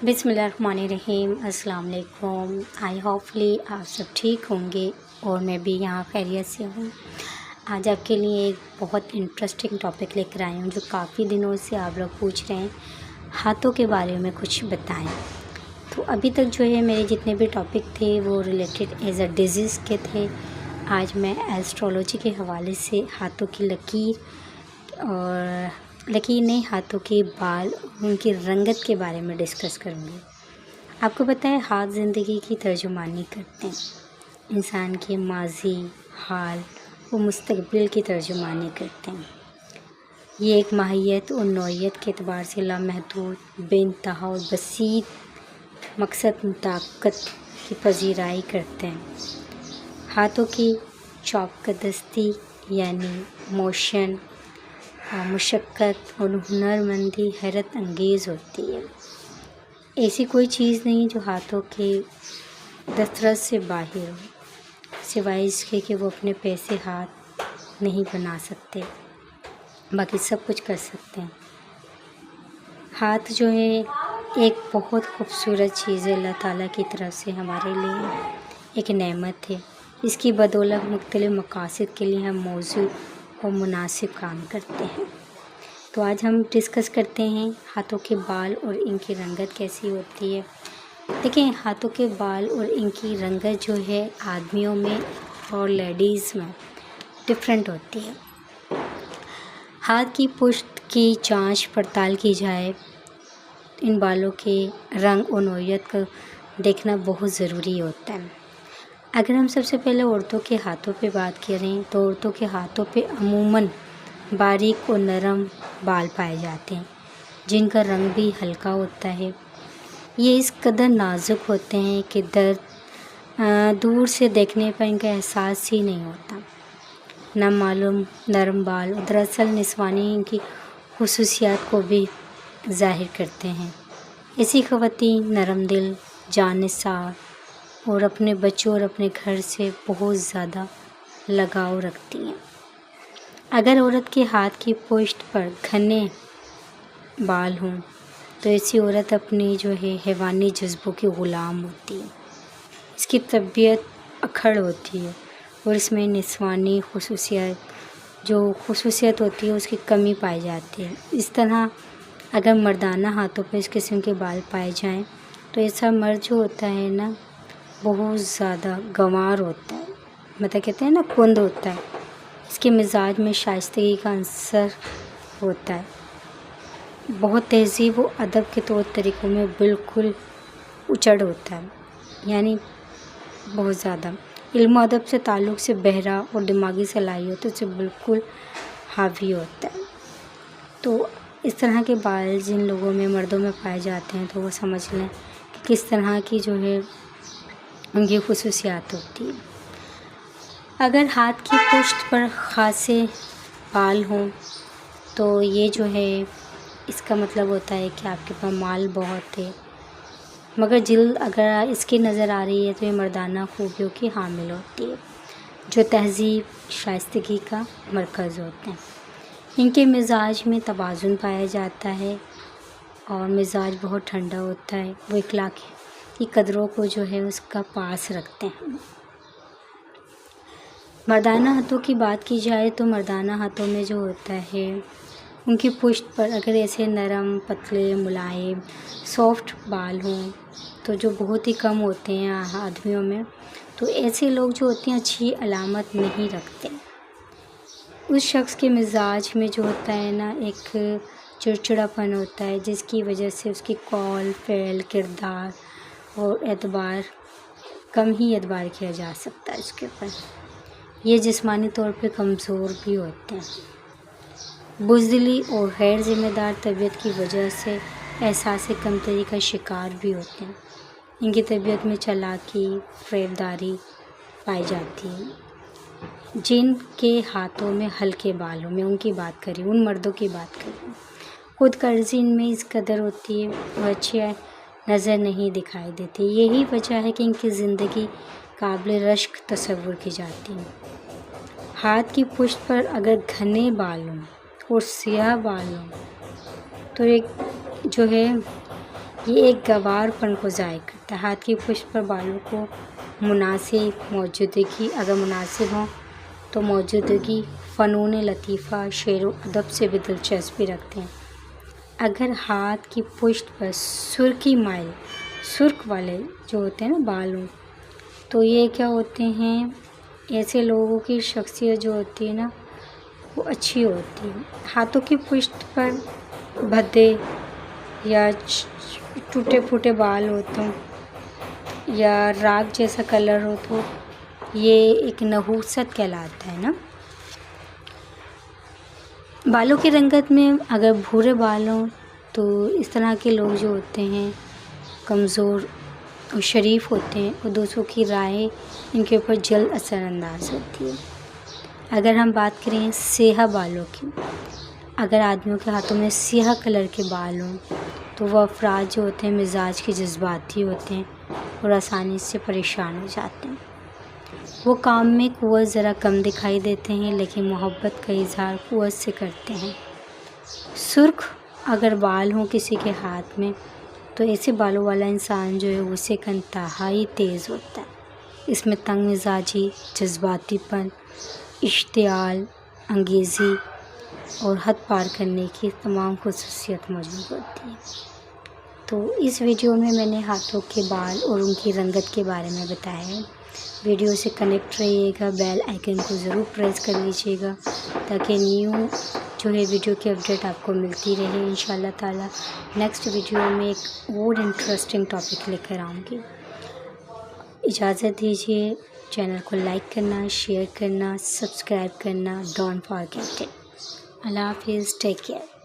बिस्मिल्लाहिर्रहमानिर्रहीम। अस्सलाम वालेकुम। आई होपफुली आप सब ठीक होंगे और मैं भी यहाँ खैरियत से हूँ। आज आपके लिए एक बहुत इंटरेस्टिंग टॉपिक लेकर आई हूँ जो काफ़ी दिनों से आप लोग पूछ रहे हैं, हाथों के बारे में कुछ बताएं। तो अभी तक जो है मेरे जितने भी टॉपिक थे वो रिलेटेड एज अ डिजीज़ के थे। आज मैं एस्ट्रोलॉजी के हवाले से हाथों की लकीर और नहीं, हाथों के बाल, उनकी रंगत के बारे में डिस्कस करूँगी। आपको पता है हाथ ज़िंदगी की तर्जुमानी करते हैं, इंसान के माजी, हाल और मुस्तकबिल की तर्जुमानी करते हैं। ये एक माहियत और नौइयत के एतबार से लामहदूद, बेइंतहा और बसीत मकसद ताकत की पजीराई करते हैं। हाथों की चौकदस्ती यानी मोशन, मुशक्क़त और हुनरमंदी हैरत अंगेज़ होती है। ऐसी कोई चीज़ नहीं जो हाथों के दस्तरस से बाहर हो, सिवाय इसके कि वो अपने पैसे हाथ नहीं बना सकते, बाकी सब कुछ कर सकते हैं। हाथ जो है एक बहुत खूबसूरत चीज़ है, अल्लाह ताला की तरफ से हमारे लिए एक नेमत है। इसकी बदौलत मुख्तलिफ़ मकासद के लिए हम मौजूद और मुनासिब काम करते हैं। तो आज हम डिस्कस करते हैं हाथों के बाल और इनकी रंगत कैसी होती है। देखिए, हाथों के बाल और इनकी रंगत जो है आदमियों में और लेडीज़ में डिफरेंट होती है। हाथ की पुश्त की जांच पड़ताल की जाए, इन बालों के रंग और नौइयत को देखना बहुत ज़रूरी होता है। अगर हम सबसे पहले औरतों के हाथों पे बात करें तो औरतों के हाथों पे अमूमन बारीक और नरम बाल पाए जाते हैं, जिनका रंग भी हल्का होता है। ये इस कदर नाजुक होते हैं कि दूर से देखने पर इनका एहसास ही नहीं होता। नामालूम नरम बाल दरअसल निस्वानी इनकी खुसूसियात को भी ज़ाहिर करते हैं। ऐसी ख़वातीन नरम दिल, जानिसार और अपने बच्चों और अपने घर से बहुत ज़्यादा लगाव रखती हैं। अगर औरत के हाथ की पुश्त पर घने बाल हों तो ऐसी औरत अपनी जो है हैवानी जज्बों की ग़ुलाम होती है। इसकी तबीयत अखड़ होती है और इसमें निस्वानी खुसूसियत होती है उसकी कमी पाई जाती है। इस तरह अगर मर्दाना हाथों पर इस किस्म के बाल पाए जाएं तो ऐसा मर्द जो होता है ना बहुत ज़्यादा गंवार होता है, मतलब कहते हैं ना कुंद होता है। इसके मिजाज में शाइस्तगी का अंसर होता है। बहुत तहज़ीब व अदब के तौर तरीक़ों में बिल्कुल उचड़ होता है, यानी बहुत ज़्यादा इल्म अदब से ताल्लुक़ से बहरा और दिमागी सलाहियतों से बिल्कुल हावी होता है। तो इस तरह के बाल जिन लोगों में, मर्दों में पाए जाते हैं तो वो समझ लें कि किस तरह की जो है उनकी खुसूसियात होती है। अगर हाथ की पुश्त पर खासे बाल हों तो ये जो है इसका मतलब होता है कि आपके पास माल बहुत है, मगर जिल्द अगर इसकी नज़र आ रही है तो ये मर्दाना खूबियों की हामिल होती है, जो तहज़ीब शाइस्तगी का मरकज़ होते हैं। इनके मिजाज में तवाज़ुन पाया जाता है और मिजाज बहुत ठंडा होता है। वो इखलाक की कदरों को जो है उसका पास रखते हैं। मर्दाना हाथों की बात की जाए तो मर्दाना हाथों में जो होता है उनकी पुश्त पर अगर ऐसे नरम, पतले, मुलायम, सॉफ्ट बाल हों तो जो बहुत ही कम होते हैं आदमियों में, तो ऐसे लोग जो होते हैं अच्छी अलामत नहीं रखते। उस शख्स के मिजाज में जो होता है ना एक चिड़चिड़ापन होता है, जिसकी वजह से उसकी कौल, फ़ेल, किरदार और एतबार कम ही एतबार किया जा सकता है इसके ऊपर। ये जिस्मानी तौर पे कमज़ोर भी होते हैं। बुज़दिली और गैर ज़िम्मेदार तबीयत की वजह से एहसास कमतरी का शिकार भी होते हैं। इनकी तबीयत में चालाकी, फ़रेबदारी पाई जाती है। जिनके हाथों में हल्के बाल हों, मैं उनकी बात कर रही हूँ, उन मर्दों की बात कर रही हूँ। खुद कर्ज़ी इनमें इस कदर होती है वो अच्छी नज़र नहीं दिखाई देती। यही वजह है कि इनकी ज़िंदगी काबिल रश्क तसव्वुर की जाती है। हाथ की पुश्त पर अगर घने बाल हों और सियाह बाल हों तो एक जो है یہ ایک گوارپن کو ظاہر کرتا ہے۔ ہاتھ کی پشت پر بالوں کو مناسب موجودگی اگر مناسب ہوں تو موجودگی فنون لطیفہ شعر و ادب سے بھی دلچسپی رکھتے ہیں۔ اگر ہاتھ کی پشت پر سرخی مائل سرخ والے جو ہوتے ہیں نا بال ہوں تو یہ کیا ہوتے ہیں، ایسے لوگوں کی شخصیت جو ہوتی ہے نا وہ اچھی ہوتی ہے۔ ہاتھوں کی پشت پر بھدے یا ٹوٹے پھوٹے بال ہو تو یا راکھ جیسا کلر ہو تو یہ ایک نحوست کہلاتا ہے نا۔ بالوں کی رنگت میں اگر بھورے بال ہوں تو اس طرح کے لوگ جو ہوتے ہیں کمزور اور شریف ہوتے ہیں اور دوسروں کی رائے ان کے اوپر جلد اثر انداز ہوتی ہے۔ اگر ہم بات کریں سیاہ بالوں کی، اگر آدمیوں کے ہاتھوں میں سیاہ کلر کے بال ہوں تو وہ افراد جو ہوتے ہیں مزاج کے جذباتی ہوتے ہیں اور آسانی سے پریشان ہو جاتے ہیں۔ وہ کام میں قوت ذرا کم دکھائی دیتے ہیں لیکن محبت کا اظہار قوت سے کرتے ہیں۔ سرخ اگر بال ہوں کسی کے ہاتھ میں تو ایسے بالوں والا انسان جو ہے غصے کا انتہائی تیز ہوتا ہے۔ اس میں تنگ مزاجی، جذباتی پن، اشتعال انگیزی اور حد پار کرنے کی تمام خصوصیت موجود ہوتی ہے۔ تو اس ویڈیو میں نے ہاتھوں کے بال اور ان کی رنگت کے بارے میں بتایا ہے۔ ویڈیو سے کنیکٹ رہیے گا، بیل آئیکن کو ضرور پریس کر لیجیے گا تاکہ نیو جو ہے ویڈیو کی اپڈیٹ آپ کو ملتی رہے۔ انشاءاللہ تعالی نیکسٹ ویڈیو میں ایک اور انٹرسٹنگ ٹاپک لے کر آؤں گی۔ اجازت دیجیے، چینل کو لائک کرنا، شیئر کرنا، سبسکرائب کرنا ڈونٹ فارگیٹ اٹ۔ اللہ حافظ، ٹیک کیئر۔